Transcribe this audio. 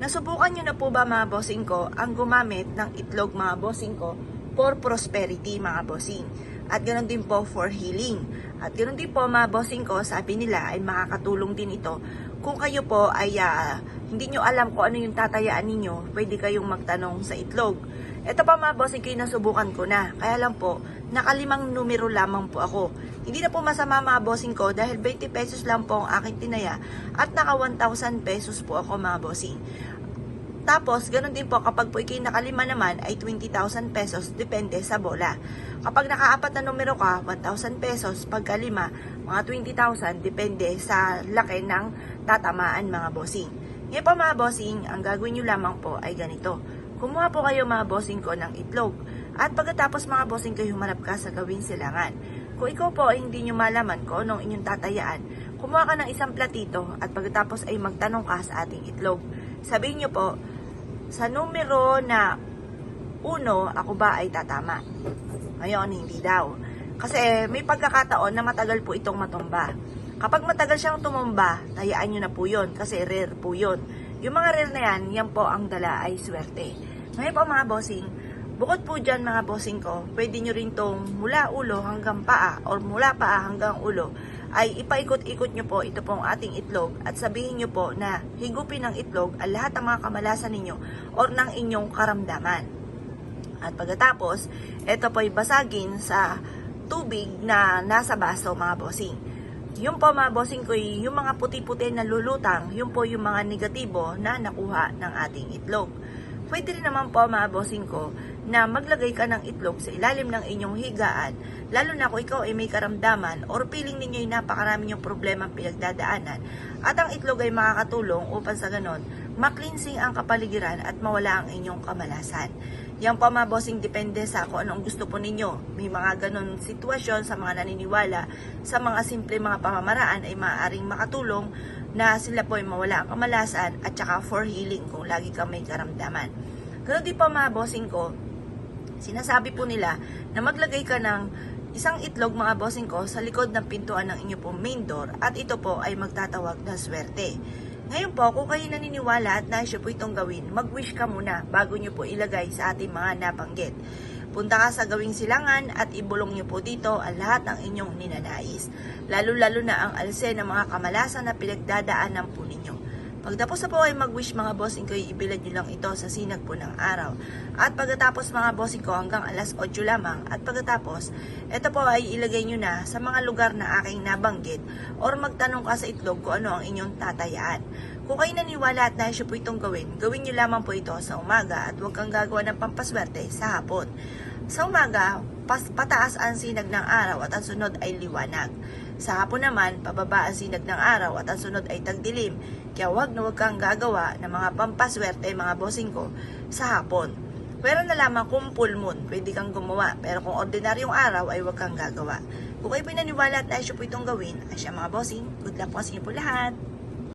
Nasubukan nyo na po ba mga bossing ko ang gumamit ng itlog mga bossing ko for prosperity mga bossing? At ganoon din po for healing. At ganoon din po mga bossing ko, sabi nila ay makakatulong din ito. Kung kayo po ay hindi nyo alam kung ano yung tatayaan ninyo, pwede kayong magtanong sa itlog. Ito pa mga bossing ko, nasubukan ko na. Kaya lang po, nakalimang numero lamang po ako. Hindi na po masama mga bossing ko dahil 20 pesos lang po ang aking tinaya at naka 1,000 pesos po ako mga bossing. Tapos, ganun din po, kapag po ikay nakalima naman ay 20,000 pesos, depende sa bola. Kapag nakaapat na numero ka, 1,000 pesos, pagkalima, mga 20,000, depende sa laki ng tatamaan mga bossing. Ngayon po mga bossing, ang gagawin nyo lamang po ay ganito. Kumuha po kayo mga bossing ko ng itlog. At pagkatapos mga bossing ko, humarap ka sa gawing silangan. Kung ikaw po ay hindi nyo malaman kung anong inyong tatayaan, kumuha ka ng isang platito at pagkatapos ay magtanong ka sa ating itlog. Sabihin nyo po, sa numero na 1, ako ba ay tatama? Ngayon, hindi daw. Kasi may pagkakataon na matagal po itong matumba. Kapag matagal siyang tumumba, tayaan nyo na po yun kasi rare po yun. Yung mga rare na yan po ang dala ay swerte. Ngayon po mga bossing, bukod po dyan mga bossing ko, pwede nyo rin tong mula ulo hanggang paa or mula paa hanggang ulo ay ipaikot-ikot nyo po ito pong ating itlog at sabihin nyo po na higupin ng itlog ang lahat ng mga kamalasan ninyo or ng inyong karamdaman. At pagkatapos, ito po ay basagin sa tubig na nasa baso mga bossing. Yung po mga bossing ko, yung mga puti-puti na lulutang, yung po yung mga negatibo na nakuha ng ating itlog. Pwede rin naman po mga bossing ko na maglagay ka ng itlog sa ilalim ng inyong higaan, lalo na kung ikaw ay may karamdaman or feeling ninyo ay napakarami yung problema pinagdadaanan at ang itlog ay makakatulong upang sa ganon maklinsing ang kapaligiran at mawala ang inyong kamalasan. Yan po mga bossing, depende sa kung anong gusto po ninyo. May mga ganon sitwasyon sa mga naniniwala, sa mga simple mga pamamaraan ay maaaring makatulong na sila po ay mawala ang kamalasan at saka for healing kung lagi ka may karamdaman. Ganoon din po mga bossing ko, sinasabi po nila na maglagay ka ng isang itlog mga bossing ko sa likod ng pintuan ng inyo pong main door at ito po ay magtatawag ng swerte. Ngayon po, kung kayo naniniwala at nais po itong gawin, mag-wish ka muna bago nyo po ilagay sa ating mga nabanggit. Punta ka sa gawing silangan at ibulong nyo po dito ang lahat ng inyong ninanais. Lalo-lalo na ang alse ng mga kamalasan na pinagdadaanan po ninyo. Pagtapos na po ay mag-wish mga bossing ko, ibilad nyo lang ito sa sinag po ng araw. At pagkatapos mga bossing ko hanggang alas 8 lamang. At pagkatapos, ito po ay ilagay nyo na sa mga lugar na aking nabanggit or magtanong ka sa itlog kung ano ang inyong tatayaan. Kung kayo naniwala at nais po itong gawin nyo lamang po ito sa umaga at huwag kang gagawa ng pampaswerte sa hapon. Sa umaga, pataas ang sinag ng araw at ang sunod ay liwanag. Sa hapon naman, pababa ang sinag ng araw at ang sunod ay tagdilim. Kaya huwag kang gagawa ng mga pampaswerte mga bossing ko sa hapon. Pero na lamang kung full moon, pwede kang gumawa. Pero kung ordinaryong araw ay huwag kang gagawa. Kung kayo po naniwala at nais po itong gawin, ay siya mga bossing, good luck po sa inyo po lahat.